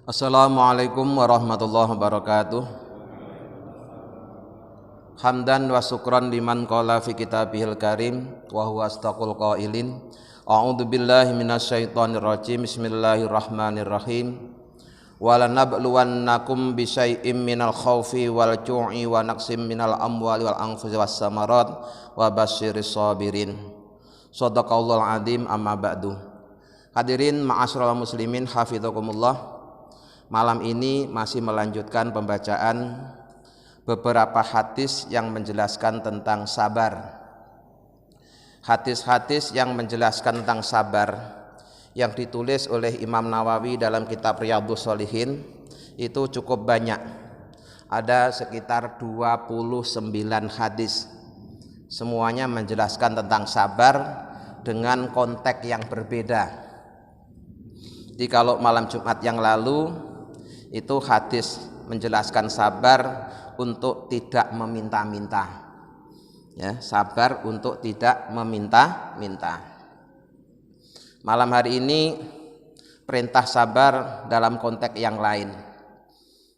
Assalamualaikum warahmatullahi wabarakatuh. Hamdan wa syukran liman qala fi kitabihil karim wa huwa astaqul qailin. A'udzu billahi minasyaitonir rajim. Bismillahirrahmanirrahim. Walanabluwannakum bisyai'im minal khaufi wal ju'i wa naqsim minal amwali wal anfusi was samarat wa basyiris sabirin. Shadaqallahul azim, amma ba'du. Hadirin ma'asyiral muslimin hafizakumullah. Malam ini masih melanjutkan pembacaan beberapa hadis yang menjelaskan tentang sabar. Hadis-hadis yang menjelaskan tentang sabar yang ditulis oleh Imam Nawawi dalam kitab Riyadhus Shalihin itu cukup banyak. Ada sekitar 29 hadis. Semuanya menjelaskan tentang sabar dengan konteks yang berbeda. Jadi kalau malam Jumat yang lalu itu hadis menjelaskan sabar untuk tidak meminta-minta. Ya, sabar untuk tidak meminta-minta. Malam hari ini perintah sabar dalam konteks yang lain,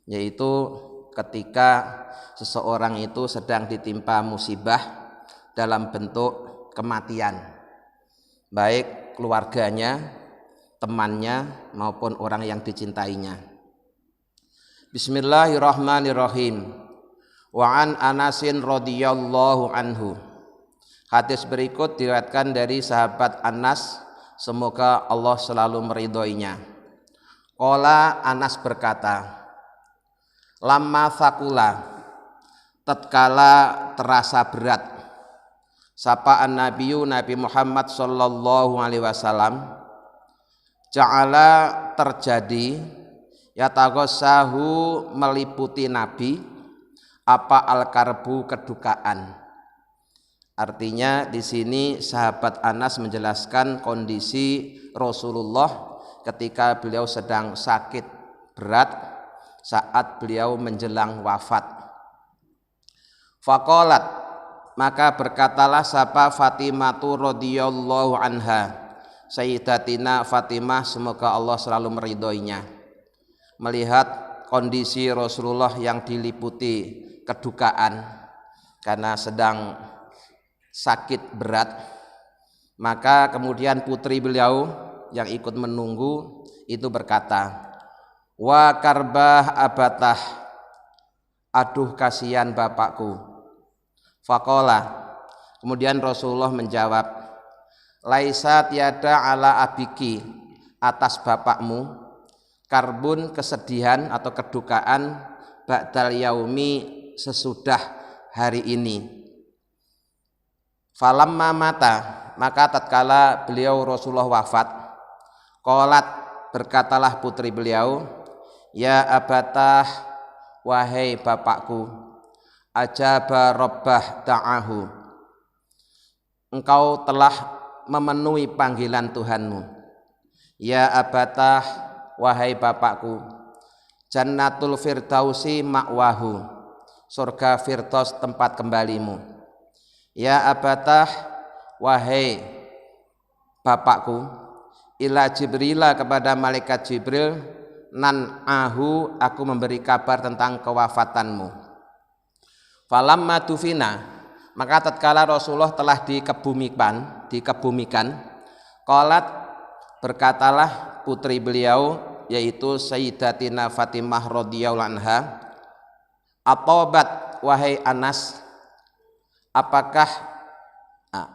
yaitu ketika seseorang itu sedang ditimpa musibah dalam bentuk kematian, baik keluarganya, temannya maupun orang yang dicintainya. Bismillahirrahmanirrahim. Wa an Anasin radhiyallahu anhu. Hadis berikut diriwayatkan dari sahabat Anas, semoga Allah selalu meridhoinya. Qala, Anas berkata, lamma thaqula, tatkala terasa berat, sapaan Nabi Muhammad sallallahu alaihi wasallam, ja'ala terjadi yataghassahu meliputi Nabi apa al-karbu kedukaan. Artinya di sini sahabat Anas menjelaskan kondisi Rasulullah ketika beliau sedang sakit berat saat beliau menjelang wafat. Faqalat, maka berkatalah sapa Fatimatu radhiyallahu anha, Sayyidatina Fatimah semoga Allah selalu meridhoinya, melihat kondisi Rasulullah yang diliputi kedukaan karena sedang sakit berat, maka kemudian putri beliau yang ikut menunggu itu berkata, wa karbah abatah, aduh kasihan bapakku. Faqala, kemudian Rasulullah menjawab, laisa tiada ala abiki, atas bapakmu, karbun kesedihan atau kedukaan, ba'dal yaumi sesudah hari ini. Falamma mata, maka tatkala beliau Rasulullah wafat, qalat berkatalah putri beliau, ya abatah, wahai bapakku, ajaba rabbah ta'ahu, engkau telah memenuhi panggilan Tuhanmu. Ya abatah, wahai bapakku, jannatul firdausi ma'wahu, surga firdaus tempat kembalimu. Ya abatah, wahai bapakku, ila jibrila kepada malaikat Jibril, nan ahu aku memberi kabar tentang kewafatanmu. Falamma tufina, maka tatkala Rasulullah telah dikebumikan, qalat berkatalah putri beliau yaitu Sayyidatina Fatimah radhiyallahu anha, atobat, wahai Anas, apakah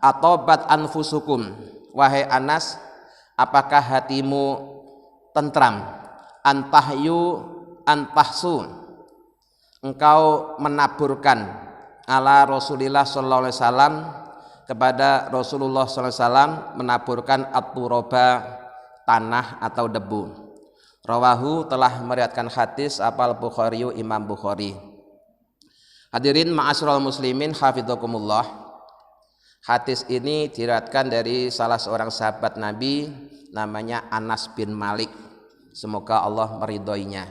atobat anfusukum, wahai Anas, apakah hatimu tentram, antahsu, engkau menaburkan ala Rasulillah sallallahu alaihi wasallam, kepada Rasulullah sallallahu alaihi wasallam menaburkan at-turaba, tanah atau debu. Rawahu, telah meriwayatkan hadis apal Bukhari, Imam Bukhari. Hadirin ma'asyiral muslimin hafizakumullah. Hadis ini diriwayatkan dari salah seorang sahabat Nabi namanya Anas bin Malik, semoga Allah meridhoinya.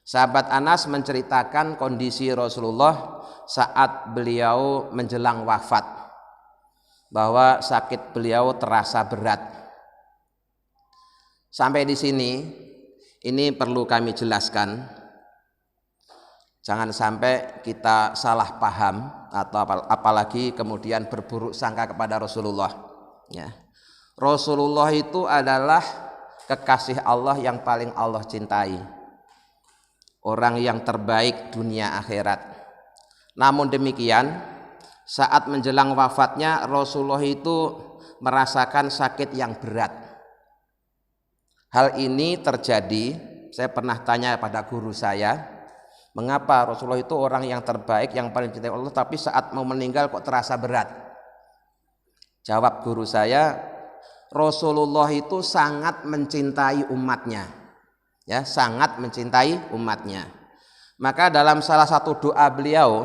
Sahabat Anas menceritakan kondisi Rasulullah saat beliau menjelang wafat, bahwa sakit beliau terasa berat. Sampai di sini ini perlu kami jelaskan. Jangan sampai kita salah paham atau apalagi kemudian berburuk sangka kepada Rasulullah. Ya. Rasulullah itu adalah kekasih Allah yang paling Allah cintai. Orang yang terbaik dunia akhirat. Namun demikian, saat menjelang wafatnya Rasulullah itu merasakan sakit yang berat. Hal ini terjadi, saya pernah tanya pada guru saya, mengapa Rasulullah itu orang yang terbaik, yang paling dicintai Allah, tapi saat mau meninggal kok terasa berat? Jawab guru saya, Rasulullah itu sangat mencintai umatnya, ya, sangat mencintai umatnya. Maka dalam salah satu doa beliau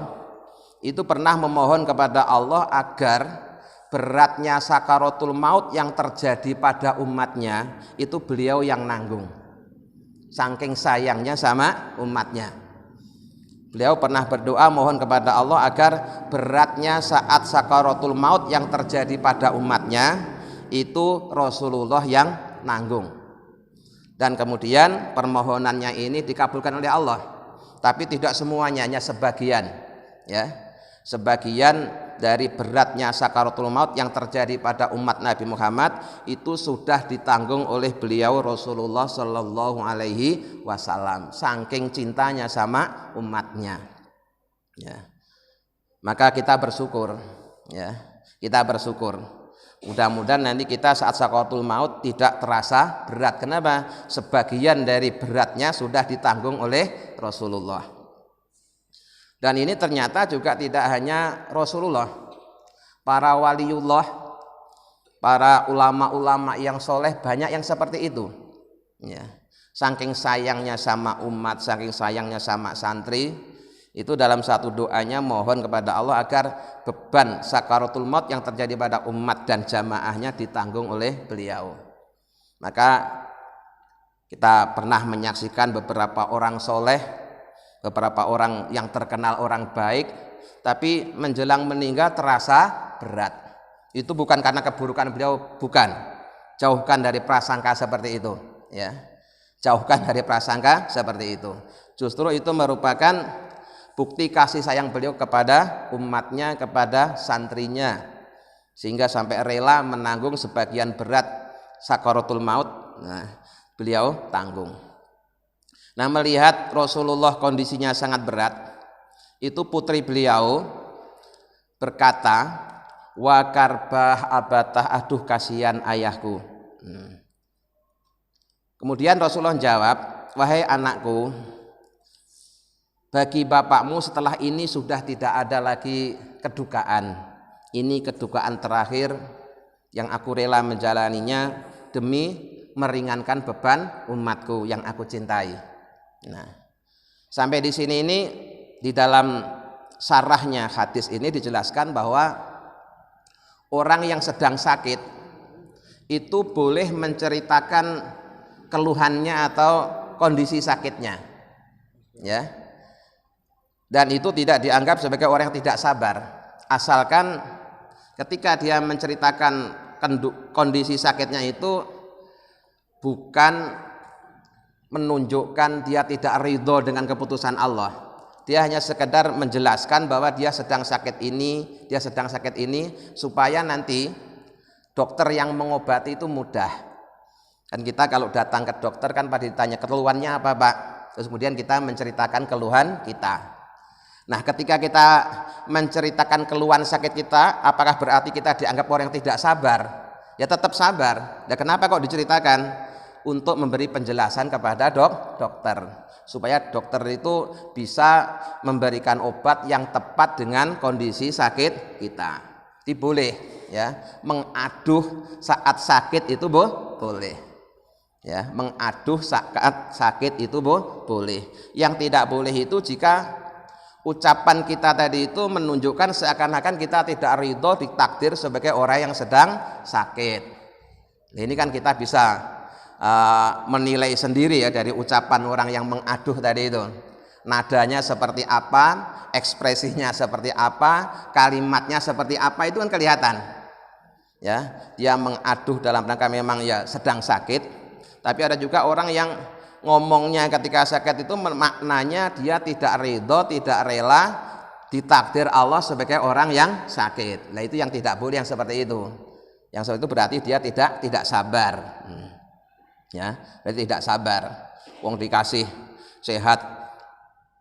itu pernah memohon kepada Allah agar beratnya sakaratul maut yang terjadi pada umatnya itu beliau yang nanggung. Saking sayangnya sama umatnya. Beliau pernah berdoa mohon kepada Allah agar beratnya saat sakaratul maut yang terjadi pada umatnya itu Rasulullah yang nanggung. Dan kemudian permohonannya ini dikabulkan oleh Allah. Tapi tidak semuanya, hanya sebagian, ya. Sebagian dari beratnya sakaratul maut yang terjadi pada umat Nabi Muhammad itu sudah ditanggung oleh beliau Rasulullah Shallallahu Alaihi Wasallam, saking cintanya sama umatnya, ya. Maka kita bersyukur, ya, kita bersyukur. Mudah-mudahan nanti kita saat sakaratul maut tidak terasa berat. Kenapa? Sebagian dari beratnya sudah ditanggung oleh Rasulullah. Dan ini ternyata juga tidak hanya Rasulullah, para waliullah, para ulama-ulama yang soleh banyak yang seperti itu, ya. Saking sayangnya sama umat, saking sayangnya sama santri, itu dalam satu doanya mohon kepada Allah agar beban sakaratul maut yang terjadi pada umat dan jamaahnya ditanggung oleh beliau. Maka kita pernah menyaksikan beberapa orang soleh, beberapa orang yang terkenal orang baik, tapi menjelang meninggal terasa berat. Itu bukan karena keburukan beliau, bukan. Jauhkan dari prasangka seperti itu, ya. Jauhkan dari prasangka seperti itu. Justru itu merupakan bukti kasih sayang beliau kepada umatnya, kepada santrinya, sehingga sampai rela menanggung sebagian berat sakaratul maut. Nah, beliau tanggung. Nah, melihat Rasulullah kondisinya sangat berat, itu putri beliau berkata, wa karbah abatah, aduh kasihan ayahku. Kemudian Rasulullah jawab, wahai anakku, bagi bapakmu setelah ini sudah tidak ada lagi kedukaan. Ini kedukaan terakhir yang aku rela menjalaninya demi meringankan beban umatku yang aku cintai. Nah, sampai di sini ini di dalam sarahnya hadis ini dijelaskan bahwa orang yang sedang sakit itu boleh menceritakan keluhannya atau kondisi sakitnya, ya. Dan itu tidak dianggap sebagai orang yang tidak sabar, asalkan ketika dia menceritakan kondisi sakitnya itu bukan menunjukkan dia tidak ridho dengan keputusan Allah. Dia hanya sekedar menjelaskan bahwa dia sedang sakit ini, supaya nanti dokter yang mengobati itu mudah. Kan kita kalau datang ke dokter kan pada ditanya keluhannya apa, Pak? Terus kemudian kita menceritakan keluhan kita. Nah, ketika kita menceritakan keluhan sakit kita, apakah berarti kita dianggap orang yang tidak sabar? Ya tetap sabar. Ya kenapa kok diceritakan? Untuk memberi penjelasan kepada dokter, supaya dokter itu bisa memberikan obat yang tepat dengan kondisi sakit kita. Itu boleh, ya, mengaduh saat sakit itu boleh, ya, mengaduh saat sakit itu boleh. Yang tidak boleh itu jika ucapan kita tadi itu menunjukkan seakan-akan kita tidak ridho ditakdir sebagai orang yang sedang sakit. Ini kan kita bisa menilai sendiri ya dari ucapan orang yang mengaduh tadi itu, nadanya seperti apa, ekspresinya seperti apa, kalimatnya seperti apa, itu kan kelihatan, ya. Dia mengaduh dalam rangka memang ya sedang sakit, tapi ada juga orang yang ngomongnya ketika sakit itu maknanya dia tidak ridho, tidak rela ditakdir Allah sebagai orang yang sakit. Nah itu yang tidak boleh, yang seperti itu. Yang seperti itu berarti dia tidak sabar. Ya, berarti tidak sabar. Wong dikasih sehat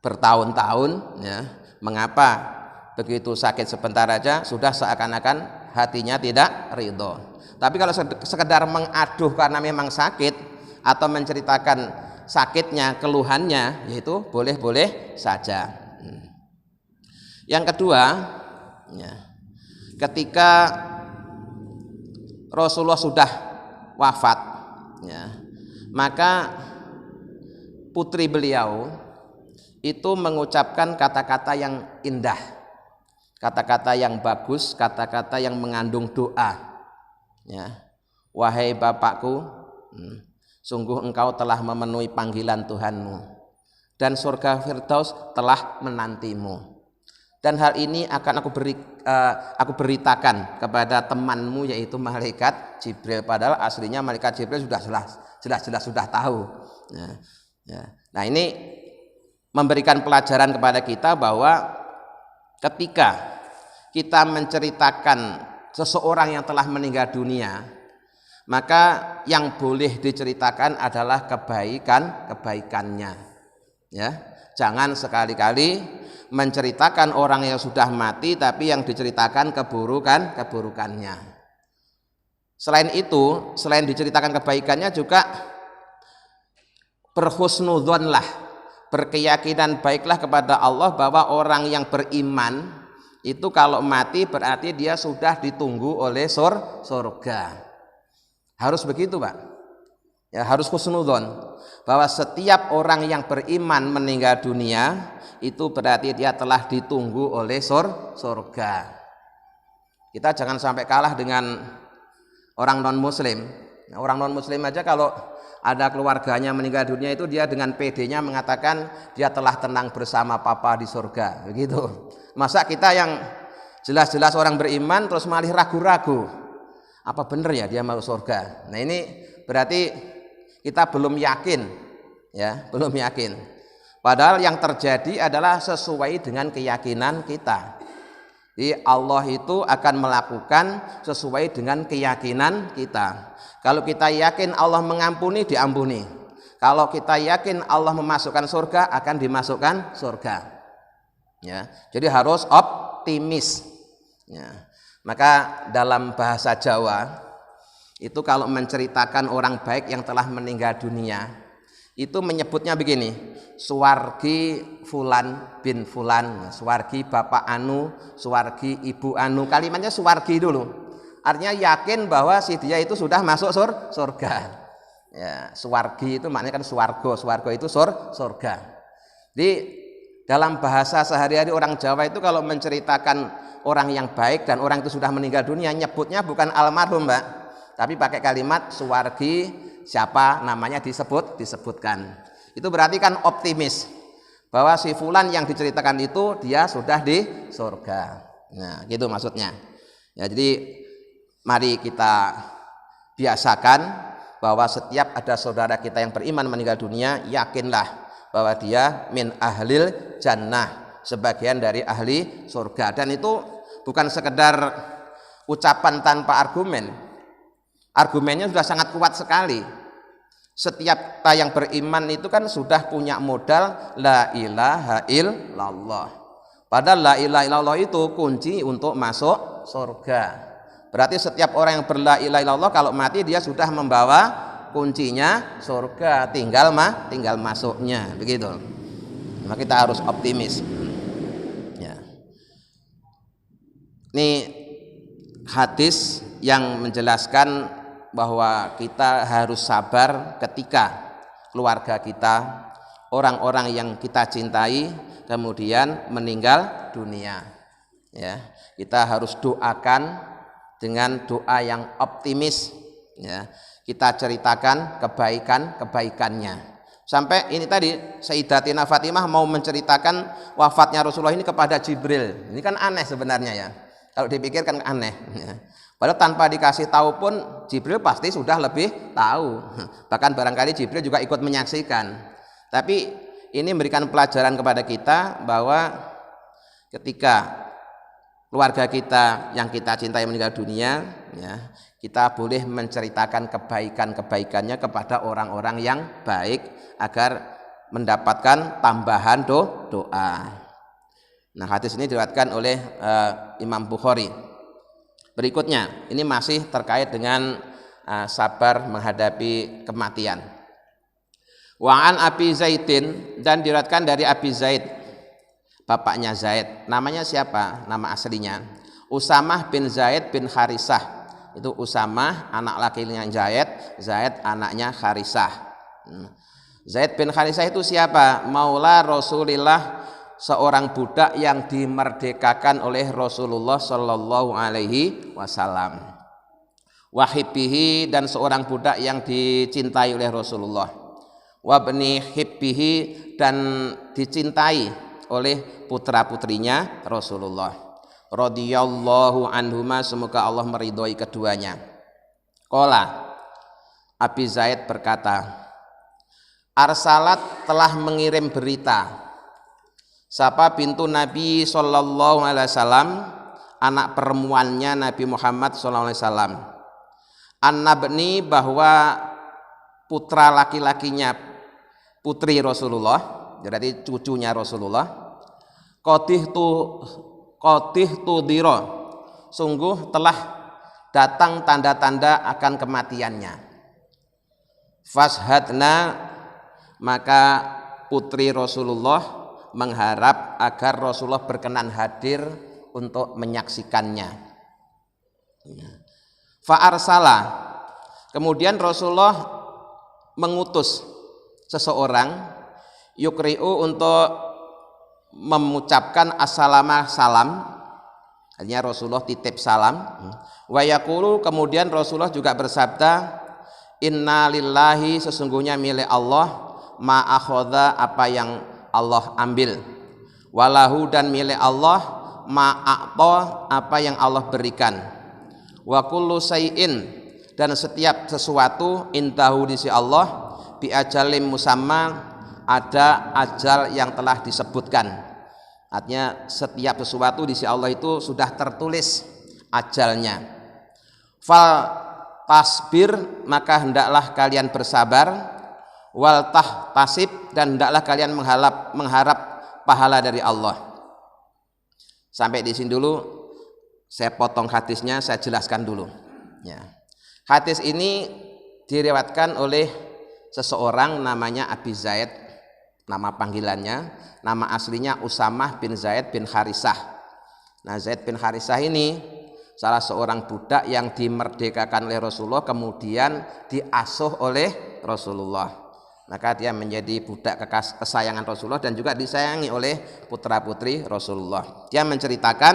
bertahun-tahun, ya, mengapa begitu sakit sebentar aja sudah seakan-akan hatinya tidak ridho. Tapi kalau sekedar mengaduh karena memang sakit atau menceritakan sakitnya, keluhannya, yaitu boleh-boleh saja. Yang kedua, ya, ketika Rasulullah sudah wafat, ya, maka putri beliau itu mengucapkan kata-kata yang indah, kata-kata yang bagus, kata-kata yang mengandung doa. Ya, wahai bapakku, sungguh engkau telah memenuhi panggilan Tuhanmu dan surga Firdaus telah menantimu. Dan hal ini akan aku beritakan kepada temanmu yaitu malaikat Jibril. Padahal aslinya malaikat Jibril sudah jelas sudah tahu. Nah ini memberikan pelajaran kepada kita bahwa ketika kita menceritakan seseorang yang telah meninggal dunia, maka yang boleh diceritakan adalah kebaikannya. Ya, jangan sekali-kali menceritakan orang yang sudah mati tapi yang diceritakan keburukannya. Selain itu, selain diceritakan kebaikannya juga berhusnudzonlah, berkeyakinan baiklah kepada Allah bahwa orang yang beriman itu kalau mati berarti dia sudah ditunggu oleh surga. Harus begitu, Pak. Ya, harus husnudzon bahwa setiap orang yang beriman meninggal dunia itu berarti dia telah ditunggu oleh surga. Kita jangan sampai kalah dengan orang non muslim. Orang non muslim aja kalau ada keluarganya meninggal dunia itu dia dengan PD-nya mengatakan dia telah tenang bersama papa di surga, begitu. Masa kita yang jelas-jelas orang beriman terus malah ragu-ragu, apa benar ya dia mau surga? Nah ini berarti kita belum yakin, ya, belum yakin. Padahal yang terjadi adalah sesuai dengan keyakinan kita. Jadi Allah itu akan melakukan sesuai dengan keyakinan kita. Kalau kita yakin Allah mengampuni, diampuni. Kalau kita yakin Allah memasukkan surga, akan dimasukkan surga. Ya, jadi harus optimis. Ya. Maka dalam bahasa Jawa itu kalau menceritakan orang baik yang telah meninggal dunia, itu menyebutnya begini, suwargi fulan bin fulan, suwargi bapak anu, suwargi ibu anu. Kalimatnya suwargi dulu, artinya yakin bahwa si dia itu sudah masuk surga. Ya, suwargi itu maknanya kan suwargo itu surga. Di dalam bahasa sehari-hari orang Jawa itu kalau menceritakan orang yang baik dan orang itu sudah meninggal dunia, nyebutnya bukan almarhum, Mbak, tapi pakai kalimat suwargi, siapa namanya disebutkan. Itu berarti kan optimis bahwa si fulan yang diceritakan itu dia sudah di surga. Nah, gitu maksudnya. Ya, jadi mari kita biasakan bahwa setiap ada saudara kita yang beriman meninggal dunia, yakinlah bahwa dia min ahlil jannah, sebagian dari ahli surga. Dan itu bukan sekedar ucapan tanpa argumen. Argumennya sudah sangat kuat sekali. Setiap kita yang beriman itu kan sudah punya modal la ilaha illallah. Padahal la ilaha illallah itu kunci untuk masuk surga. Berarti setiap orang yang berla ilaha illallah kalau mati dia sudah membawa kuncinya surga, tinggal masuknya, begitu. Maka kita harus optimis. Ya. Ini hadis yang menjelaskan bahwa kita harus sabar ketika keluarga kita, orang-orang yang kita cintai kemudian meninggal dunia. Ya, kita harus doakan dengan doa yang optimis. Ya, kita ceritakan kebaikannya. Sampai ini tadi Sayyidatina Fatimah mau menceritakan wafatnya Rasulullah ini kepada Jibril. Ini kan aneh sebenarnya ya. Kalau dipikirkan aneh. Ya. Padahal tanpa dikasih tahu pun Jibril pasti sudah lebih tahu. Bahkan barangkali Jibril juga ikut menyaksikan. Tapi ini memberikan pelajaran kepada kita bahwa ketika keluarga kita yang kita cintai meninggal dunia, ya, kita boleh menceritakan kebaikan-kebaikannya kepada orang-orang yang baik agar mendapatkan tambahan doa. Nah, hadis ini diriwayatkan oleh Imam Bukhari. Berikutnya, ini masih terkait dengan sabar menghadapi kematian. Wa an Abi Zaidin, dan diriwayatkan dari Abi Zaid, bapaknya Zaid. Namanya siapa? Nama aslinya Usamah bin Zaid bin Harisah. Itu Usamah anak lakinya Zaid, Zaid anaknya Harisah. Zaid bin Harisah itu siapa? Maula Rasulillah, seorang budak yang dimerdekakan oleh Rasulullah Shallallahu Alaihi Wasallam. Wahibbihi, dan seorang budak yang dicintai oleh Rasulullah. Wabni hibbihi, dan dicintai oleh putra-putrinya Rasulullah. Radhiyallahu anhuma, semoga Allah meridhoi keduanya. Qala, Abi Zaid berkata, Arsalat, telah mengirim berita, siapa bintu Nabi Sallallahu Alaihi Wasallam, anak perempuannya Nabi Muhammad Sallallahu Alaihi Wasallam, an-nabni, bahwa putra laki-lakinya putri Rasulullah, berarti cucunya Rasulullah, qadih tu diro, sungguh telah datang tanda-tanda akan kematiannya. Fashadna, maka putri Rasulullah mengharap agar Rasulullah berkenan hadir untuk menyaksikannya. Fa'arsala, kemudian Rasulullah mengutus seseorang, yukri'u, untuk mengucapkan assalama, salam. Artinya Rasulullah titip salam. Wa yaqulu, kemudian Rasulullah juga bersabda, inna lillahi, sesungguhnya milik Allah, ma akhadha, apa yang Allah ambil, walahu, dan milik Allah, ma'a'ta, apa yang Allah berikan, wa kullu say'in, dan setiap sesuatu, indahu, di sisi Allah, bi ajalim musamma, ada ajal yang telah disebutkan. Artinya setiap sesuatu di sisi Allah itu sudah tertulis ajalnya. Fal tasbir, maka hendaklah kalian bersabar, wal tahtasib, dan hendaklah kalian mengharap pahala dari Allah. Sampai di sini dulu, saya potong hadisnya, saya jelaskan dulu. Ya. Hadis ini diriwayatkan oleh seseorang namanya Abi Zaid, nama panggilannya, nama aslinya Usamah bin Zaid bin Harisah. Nah, Zaid bin Harisah ini salah seorang budak yang dimerdekakan oleh Rasulullah, kemudian diasuh oleh Rasulullah. Maka dia menjadi budak kesayangan Rasulullah dan juga disayangi oleh putra-putri Rasulullah. Dia menceritakan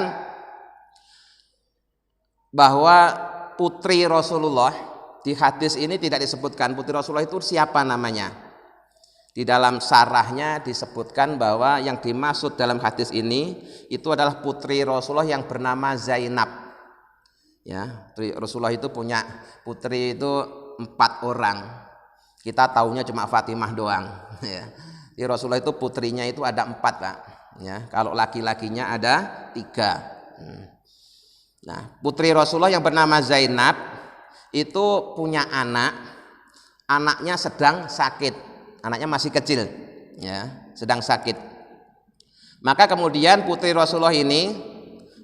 bahwa putri Rasulullah, di hadis ini tidak disebutkan putri Rasulullah itu siapa namanya. Di dalam sarahnya disebutkan bahwa yang dimaksud dalam hadis ini itu adalah putri Rasulullah yang bernama Zainab. Ya, Rasulullah itu punya putri itu 4 orang. Kita tahunya cuma Fatimah doang. Ya. Di Rasulullah itu putrinya itu ada 4, Pak. Ya, kalau laki-lakinya ada 3. Nah, putri Rasulullah yang bernama Zainab itu punya anak, anaknya sedang sakit, anaknya masih kecil, ya, sedang sakit. Maka kemudian putri Rasulullah ini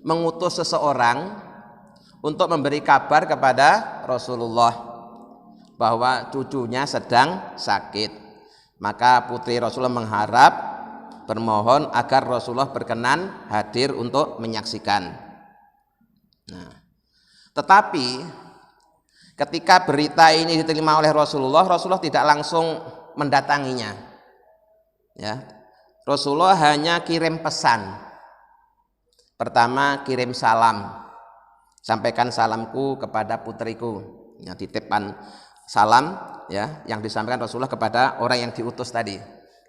mengutus seseorang untuk memberi kabar kepada Rasulullah bahwa cucunya sedang sakit. Maka putri Rasulullah mengharap, bermohon agar Rasulullah berkenan hadir untuk menyaksikan. Nah, tetapi ketika berita ini diterima oleh Rasulullah, Rasulullah tidak langsung mendatanginya. Ya, Rasulullah hanya kirim pesan. Pertama, kirim salam, sampaikan salamku kepada putriku. Ya, titipan salam, ya, yang disampaikan Rasulullah kepada orang yang diutus tadi.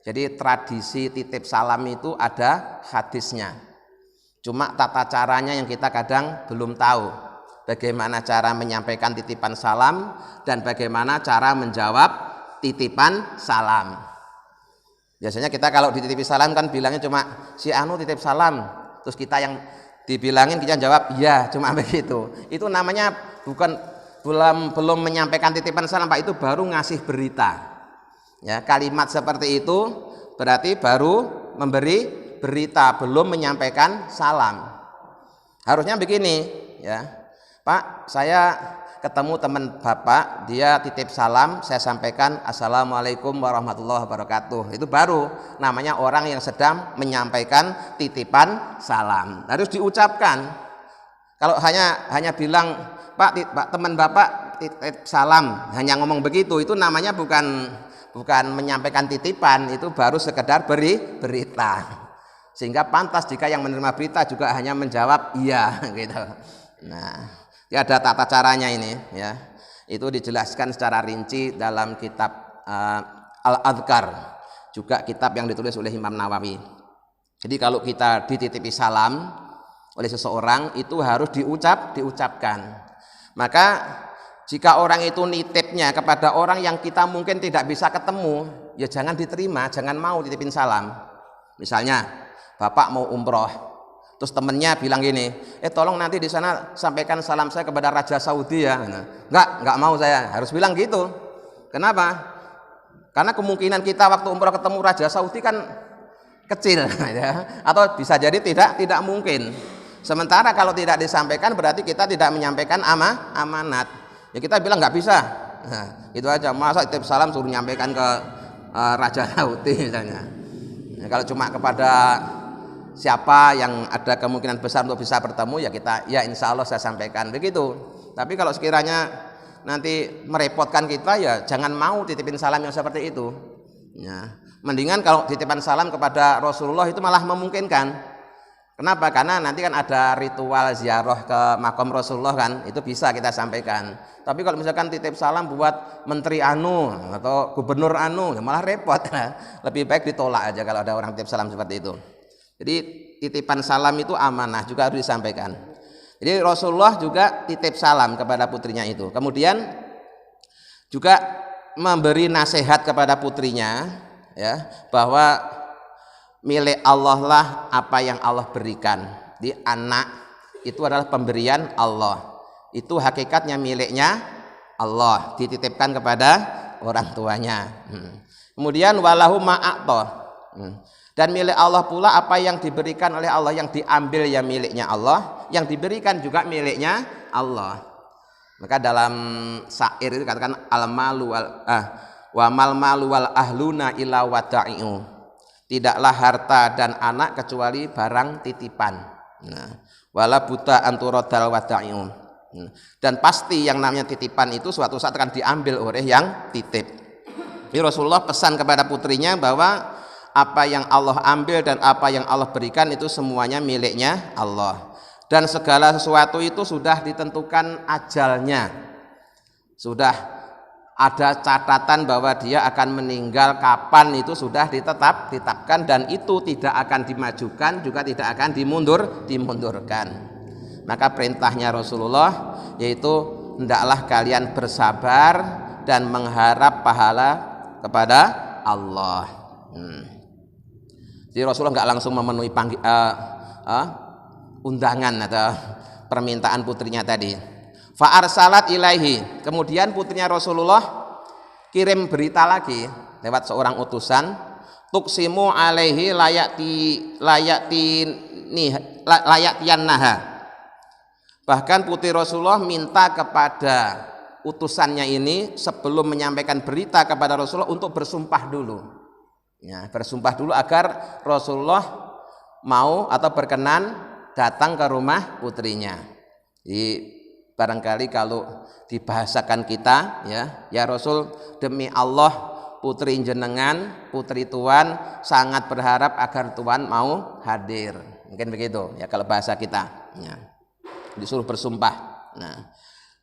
Jadi tradisi titip salam itu ada hadisnya. Cuma tata caranya yang kita kadang belum tahu. bagaimana cara menyampaikan titipan salam dan bagaimana cara menjawab titipan salam. Biasanya kita kalau dititipi salam kan bilangnya cuma si anu titip salam, terus kita yang dibilangin kita jawab iya, cuma begitu. Itu namanya belum menyampaikan titipan salam, Pak, itu baru ngasih berita. Ya, kalimat seperti itu berarti baru memberi berita, belum menyampaikan salam. Harusnya begini, ya. Pak, saya ketemu teman Bapak, dia titip salam, saya sampaikan Assalamualaikum warahmatullahi wabarakatuh. Itu baru namanya orang yang sedang menyampaikan titipan salam. Harus diucapkan. Kalau hanya bilang, Pak, teman Bapak titip salam, hanya ngomong begitu, itu namanya bukan menyampaikan titipan, itu baru sekedar berita. Sehingga pantas jika yang menerima berita juga hanya menjawab iya gitu. Nah, ya ada tata caranya ini, ya. Itu dijelaskan secara rinci dalam kitab Al-Adhkar, juga kitab yang ditulis oleh Imam Nawawi. Jadi kalau kita dititipi salam oleh seseorang itu harus diucapkan. Maka jika orang itu nitipnya kepada orang yang kita mungkin tidak bisa ketemu, ya jangan diterima, jangan mau titipin salam. Misalnya Bapak mau umroh, terus temennya bilang gini, tolong nanti di sana sampaikan salam saya kepada Raja Saudi ya. Enggak mau saya, harus bilang gitu. Kenapa? Karena kemungkinan kita waktu umroh ketemu Raja Saudi kan kecil, ya. Atau bisa jadi tidak mungkin. Sementara kalau tidak disampaikan berarti kita tidak menyampaikan amanat. Ya kita bilang nggak bisa. Nah, itu aja. Masa titip salam suruh nyampaikan ke Raja Saudi misalnya. Ya, kalau cuma kepada siapa yang ada kemungkinan besar untuk bisa bertemu, ya kita ya insya Allah saya sampaikan begitu. Tapi kalau sekiranya nanti merepotkan kita, ya jangan mau titipin salam yang seperti itu. Ya, mendingan kalau titipan salam kepada Rasulullah itu malah memungkinkan. Kenapa? Karena nanti kan ada ritual ziarah ke makam Rasulullah kan, itu bisa kita sampaikan. Tapi kalau misalkan titip salam buat menteri anu atau gubernur anu, ya malah repot. Lebih baik ditolak aja kalau ada orang titip salam seperti itu. Jadi titipan salam itu amanah, juga harus disampaikan. Jadi Rasulullah juga titip salam kepada putrinya itu. Kemudian juga memberi nasihat kepada putrinya, ya, bahwa milik Allah lah apa yang Allah berikan. Di anak itu adalah pemberian Allah. Itu hakikatnya miliknya Allah, dititipkan kepada orang tuanya. Kemudian walahu ma'a'ta. Dan milik Allah pula apa yang diberikan oleh Allah, yang diambil ya miliknya Allah, yang diberikan juga miliknya Allah. Maka dalam syair itu katakan wa mal malu wal ahluna illa wada'i'u. Tidaklah harta dan anak kecuali barang titipan. Nah, wala buta anturodal wada'i'u. Dan pasti yang namanya titipan itu suatu saat akan diambil oleh yang titip. Jadi Rasulullah pesan kepada putrinya bahwa apa yang Allah ambil dan apa yang Allah berikan itu semuanya miliknya Allah. Dan segala sesuatu itu sudah ditentukan ajalnya. Sudah ada catatan bahwa dia akan meninggal kapan, itu sudah ditetapkan, dan itu tidak akan dimajukan juga tidak akan dimundurkan. Maka perintahnya Rasulullah yaitu hendaklah kalian bersabar dan mengharap pahala kepada Allah. Jadi Rasulullah nggak langsung memenuhi undangan atau permintaan putrinya tadi. Fa'arsalat ilaihi. Kemudian putrinya Rasulullah kirim berita lagi lewat seorang utusan. Tuksimu alaihi layatiyannaha. Bahkan putri Rasulullah minta kepada utusannya ini sebelum menyampaikan berita kepada Rasulullah untuk bersumpah dulu. Ya, bersumpah dulu agar Rasulullah mau atau berkenan datang ke rumah putrinya. Jadi barangkali kalau dibahasakan kita, ya Rasul, demi Allah putri jenengan, putri Tuan sangat berharap agar Tuan mau hadir. Mungkin begitu ya kalau bahasa kita. Ya. Disuruh bersumpah. Nah,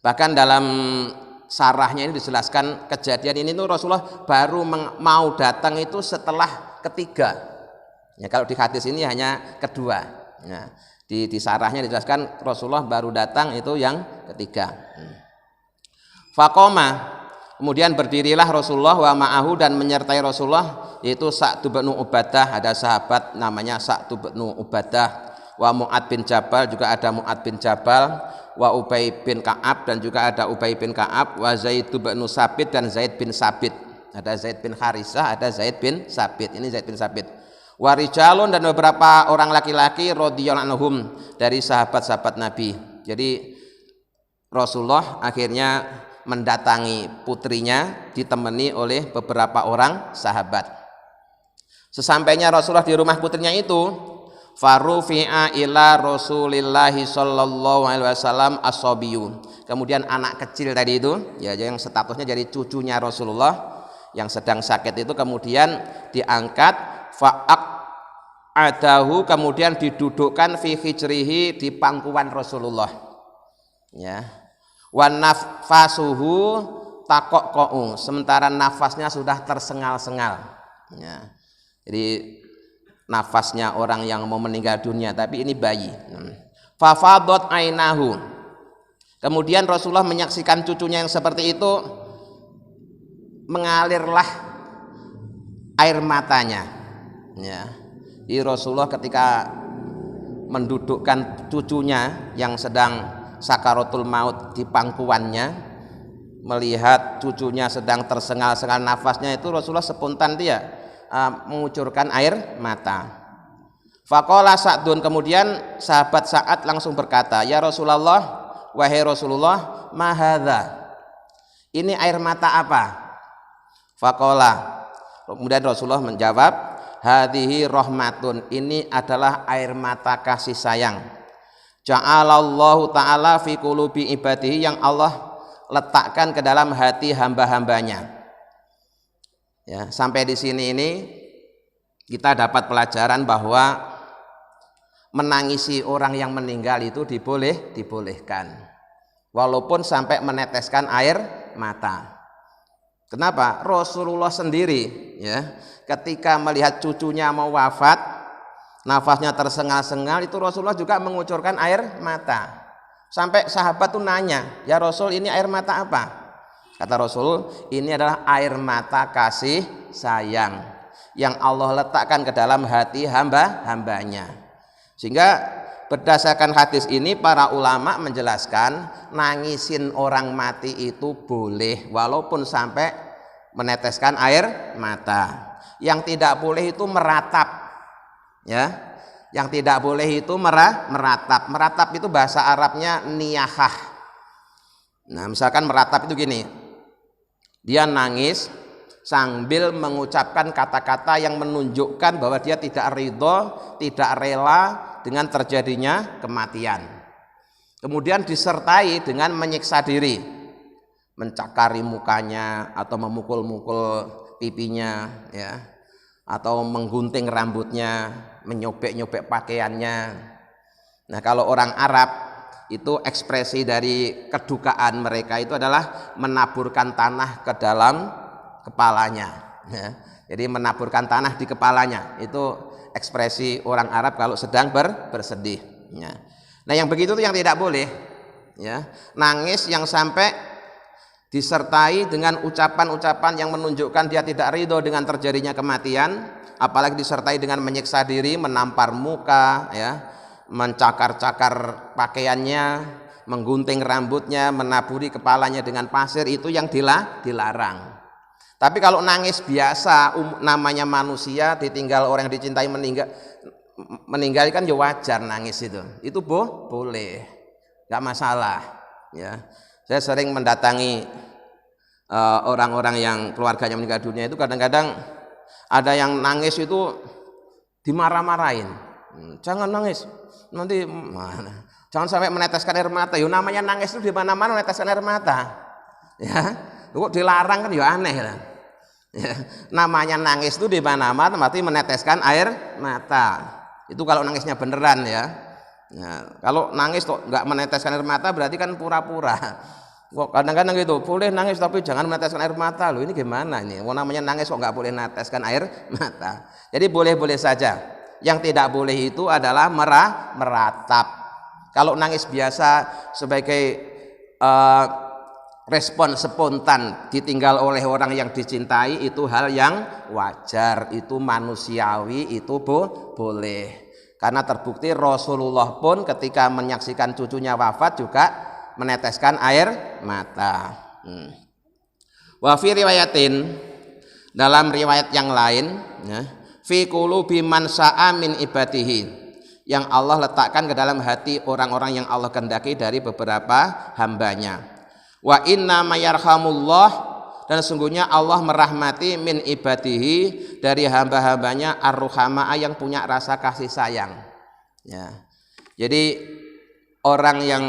bahkan dalam sarahnya ini dijelaskan kejadian ini tuh Rasulullah baru mau datang itu setelah ketiga. Ya, kalau di hadis ini hanya kedua. Ya. Di sarahnya dijelaskan Rasulullah baru datang itu yang ketiga. Faqoma, kemudian berdirilah Rasulullah wa ma'ahu, dan menyertai Rasulullah yaitu Sa'd bin Ubadah, ada sahabat namanya Sa'd bin Ubadah, wa Mu'ad bin Jabal, juga ada Mu'ad bin Jabal, wa Ubay bin Ka'ab, dan juga ada Ubay bin Ka'ab, wa Zaid bin Sabit, dan Zaid bin Sabit, ada Zaid bin Harisah, ada Zaid bin Sabit, ini Zaid bin Sabit, wa rijalun, dan beberapa orang laki-laki radhiyallahu anhum dari sahabat-sahabat Nabi. Jadi Rasulullah akhirnya mendatangi putrinya ditemani oleh beberapa orang sahabat. Sesampainya Rasulullah di rumah putrinya itu, farufi'a ila Rasulillahi sallallahu alaihi wasallam as-sabiyyu. Kemudian anak kecil tadi itu, ya yang statusnya jadi cucunya Rasulullah yang sedang sakit itu, kemudian diangkat, fa'aqadahu, kemudian didudukkan fi hijrihi, di pangkuan Rasulullah. Ya. Wan nafasuhu taqaqa'u, sementara nafasnya sudah tersengal-sengal. Ya. Jadi nafasnya orang yang mau meninggal dunia, tapi ini bayi. Fafadat ainahu, kemudian Rasulullah menyaksikan cucunya yang seperti itu, mengalirlah air matanya. Ya. Jadi Rasulullah ketika mendudukkan cucunya yang sedang sakaratul maut di pangkuannya, melihat cucunya sedang tersengal-sengal nafasnya itu, Rasulullah spontan dia mengucurkan air mata. Faqala Sa'dun, kemudian sahabat Sa'ad langsung berkata, ya Rasulullah, wahai Rasulullah, ma hadza, ini air mata apa? Faqala, kemudian Rasulullah menjawab, hadhihi rahmatun, ini adalah air mata kasih sayang, ja'alallahu ta'ala fi qulubi ibadihi, yang Allah letakkan ke dalam hati hamba-hambanya. Ya, sampai di sini ini kita dapat pelajaran bahwa menangisi orang yang meninggal itu dibolehkan, walaupun sampai meneteskan air mata. Kenapa? Rasulullah sendiri ya, ketika melihat cucunya mau wafat, nafasnya tersengal-sengal, itu Rasulullah juga mengucurkan air mata. Sampai sahabat tuh nanya, ya Rasul, ini air mata apa? Kata Rasul, ini adalah air mata kasih sayang yang Allah letakkan ke dalam hati hamba-hambanya. Sehingga berdasarkan hadis ini para ulama menjelaskan, nangisin orang mati itu boleh walaupun sampai meneteskan air mata. Yang tidak boleh itu meratap. Ya, yang tidak boleh itu meratap. Meratap itu bahasa Arabnya niyahah. Nah, misalkan meratap itu gini, dia nangis sambil mengucapkan kata-kata yang menunjukkan bahwa dia tidak ridho, tidak rela dengan terjadinya kematian. Kemudian disertai dengan menyiksa diri, mencakari mukanya atau memukul-mukul pipinya, ya, atau menggunting rambutnya, menyobek-nyobek pakaiannya. Nah, kalau orang Arab itu ekspresi dari kedukaan mereka itu adalah menaburkan tanah ke dalam kepalanya. Ya. Jadi menaburkan tanah di kepalanya itu ekspresi orang Arab kalau sedang bersedih. Ya. Nah, yang begitu itu yang tidak boleh. Ya. Nangis yang sampai disertai dengan ucapan-ucapan yang menunjukkan dia tidak ridho dengan terjadinya kematian, apalagi disertai dengan menyiksa diri, menampar muka, ya, mencakar-cakar pakaiannya, menggunting rambutnya, menaburi kepalanya dengan pasir, itu yang dilarang. Tapi kalau nangis biasa, namanya manusia, ditinggal orang yang dicintai meninggal kan ya wajar nangis itu boleh, nggak masalah. Ya, saya sering mendatangi orang-orang yang keluarganya meninggal dunia itu, kadang-kadang ada yang nangis itu dimarah-marahin, jangan nangis nanti mana, jangan sampai meneteskan air mata. Yo, namanya nangis itu di mana-mana meneteskan air mata, ya, kok dilarang kan ya aneh lah. Ya, namanya nangis itu di mana-mana berarti meneteskan air mata. Itu kalau nangisnya beneran ya. Nah, kalau nangis kok nggak meneteskan air mata berarti kan pura-pura. Kok kadang-kadang gitu, boleh nangis tapi jangan meneteskan air mata. Loh, ini gimana ini? Namanya nangis kok nggak boleh meneteskan air mata. Jadi boleh-boleh saja. Yang tidak boleh itu adalah meratap. Kalau nangis biasa sebagai respon spontan ditinggal oleh orang yang dicintai, itu hal yang wajar, itu manusiawi, itu boleh. Karena terbukti Rasulullah pun ketika menyaksikan cucunya wafat juga meneteskan air mata. Wa fi riwayatin, dalam riwayat yang lain, ya, fi qulubi man sa'a min ibadihi, yang Allah letakkan ke dalam hati orang-orang yang Allah kehendaki dari beberapa hambanya. Wa inna mayarhamullah, dan sesungguhnya Allah merahmati min ibadihi, dari hamba-hambanya ar-ruhama'a, yang punya rasa kasih sayang. Ya. Jadi orang yang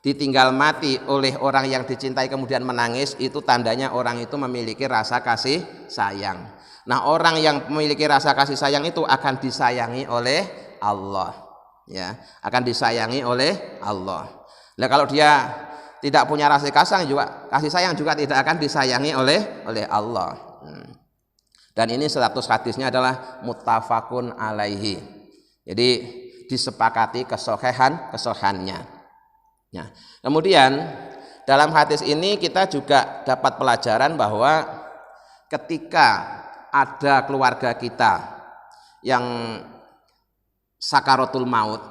ditinggal mati oleh orang yang dicintai kemudian menangis, itu tandanya orang itu memiliki rasa kasih sayang. Nah, orang yang memiliki rasa kasih sayang itu akan disayangi oleh Allah, ya, akan disayangi oleh Allah. Nah, kalau dia tidak punya rasa kasih sayang juga tidak akan disayangi oleh Allah. Dan ini status hadisnya adalah muttafaqun alaihi. Jadi disepakati kesohihannya. Nah, kemudian dalam hadis ini kita juga dapat pelajaran bahwa ketika ada keluarga kita yang sakaratul maut,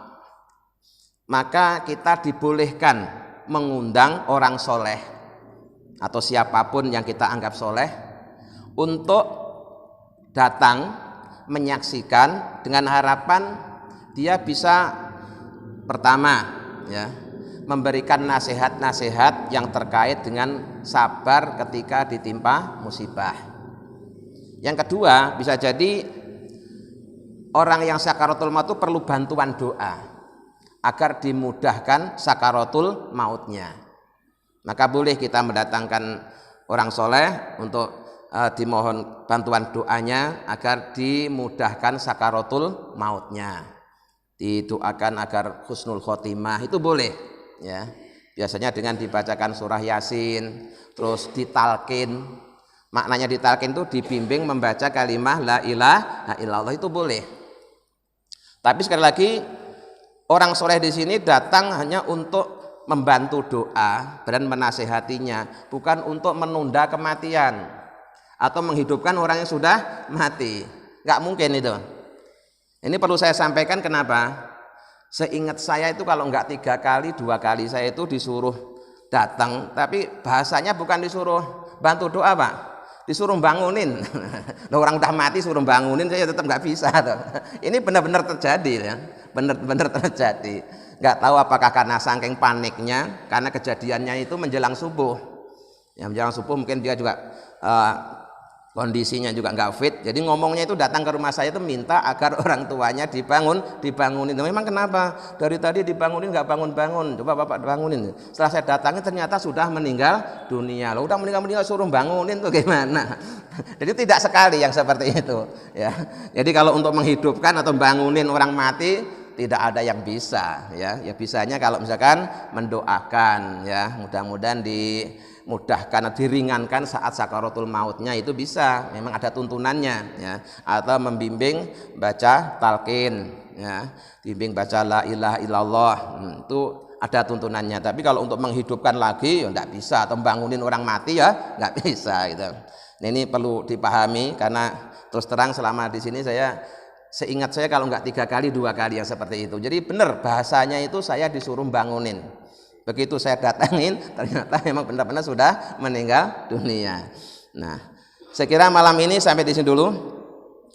maka kita dibolehkan mengundang orang soleh atau siapapun yang kita anggap soleh untuk datang menyaksikan, dengan harapan dia bisa pertama, ya, memberikan nasihat-nasihat yang terkait dengan sabar ketika ditimpa musibah. Yang kedua, bisa jadi orang yang sakaratul maut itu perlu bantuan doa agar dimudahkan sakaratul mautnya. Maka boleh kita mendatangkan orang soleh untuk dimohon bantuan doanya agar dimudahkan sakaratul mautnya. Didoakan agar husnul khotimah, itu boleh, ya. Biasanya dengan dibacakan surah Yasin, terus ditalkin. Maknanya ditalkin itu dibimbing membaca kalimah la ilaha illallah, itu boleh. Tapi sekali lagi, orang soleh di sini datang hanya untuk membantu doa dan menasehatinya, bukan untuk menunda kematian atau menghidupkan orang yang sudah mati. Nggak mungkin itu. Ini perlu saya sampaikan, kenapa? Seingat saya itu kalau nggak 3 kali, 2 kali saya itu disuruh datang, tapi bahasanya bukan disuruh bantu doa, Pak. Disuruh bangunin. Orang udah mati suruh bangunin, saya tetap nggak bisa. Ini benar-benar terjadi, ya. Benar-benar terjadi. Nggak tahu apakah karena saking paniknya, karena kejadiannya itu menjelang subuh. Ya, menjelang subuh mungkin dia juga kondisinya juga nggak fit. Jadi ngomongnya itu datang ke rumah saya itu minta agar orang tuanya dibangunin. Memang kenapa? Dari tadi dibangunin nggak bangun-bangun. Coba Bapak bangunin. Setelah saya datangi ternyata sudah meninggal dunia. Loh, udah meninggal suruh bangunin tuh gimana? Jadi tidak sekali yang seperti itu, ya. Jadi kalau untuk menghidupkan atau bangunin orang mati tidak ada yang bisa, ya. Ya bisanya kalau misalkan mendoakan, ya, mudah-mudahan dimudahkan, diringankan saat sakaratul mautnya, itu bisa, memang ada tuntunannya, ya. Atau membimbing baca talqin, ya, bimbing baca la ilaha illallah, itu ada tuntunannya. Tapi kalau untuk menghidupkan lagi ya enggak bisa, atau bangunin orang mati ya enggak bisa gitu. Nah, ini perlu dipahami, karena terus terang selama di sini seingat saya kalau enggak 3 kali 2 kali yang seperti itu. Jadi benar bahasanya itu saya disuruh bangunin. Begitu saya datangin ternyata memang benar-benar sudah meninggal dunia. Nah, saya kira malam ini sampai di sini dulu.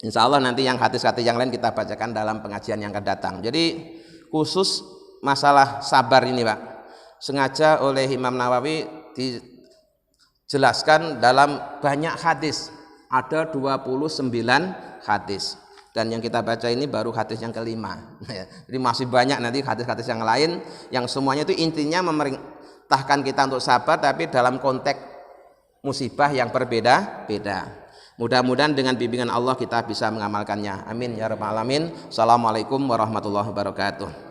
Insya Allah nanti yang hadis-hadis yang lain kita bacakan dalam pengajian yang akan datang. Jadi khusus masalah sabar ini, Pak, sengaja oleh Imam Nawawi dijelaskan dalam banyak hadis. Ada 29 hadis. Dan yang kita baca ini baru hadis yang kelima. Jadi masih banyak nanti hadis-hadis yang lain yang semuanya itu intinya memerintahkan kita untuk sabar, tapi dalam konteks musibah yang berbeda-beda. Mudah-mudahan dengan bimbingan Allah kita bisa mengamalkannya. Amin ya rabbal alamin. Assalamualaikum warahmatullahi wabarakatuh.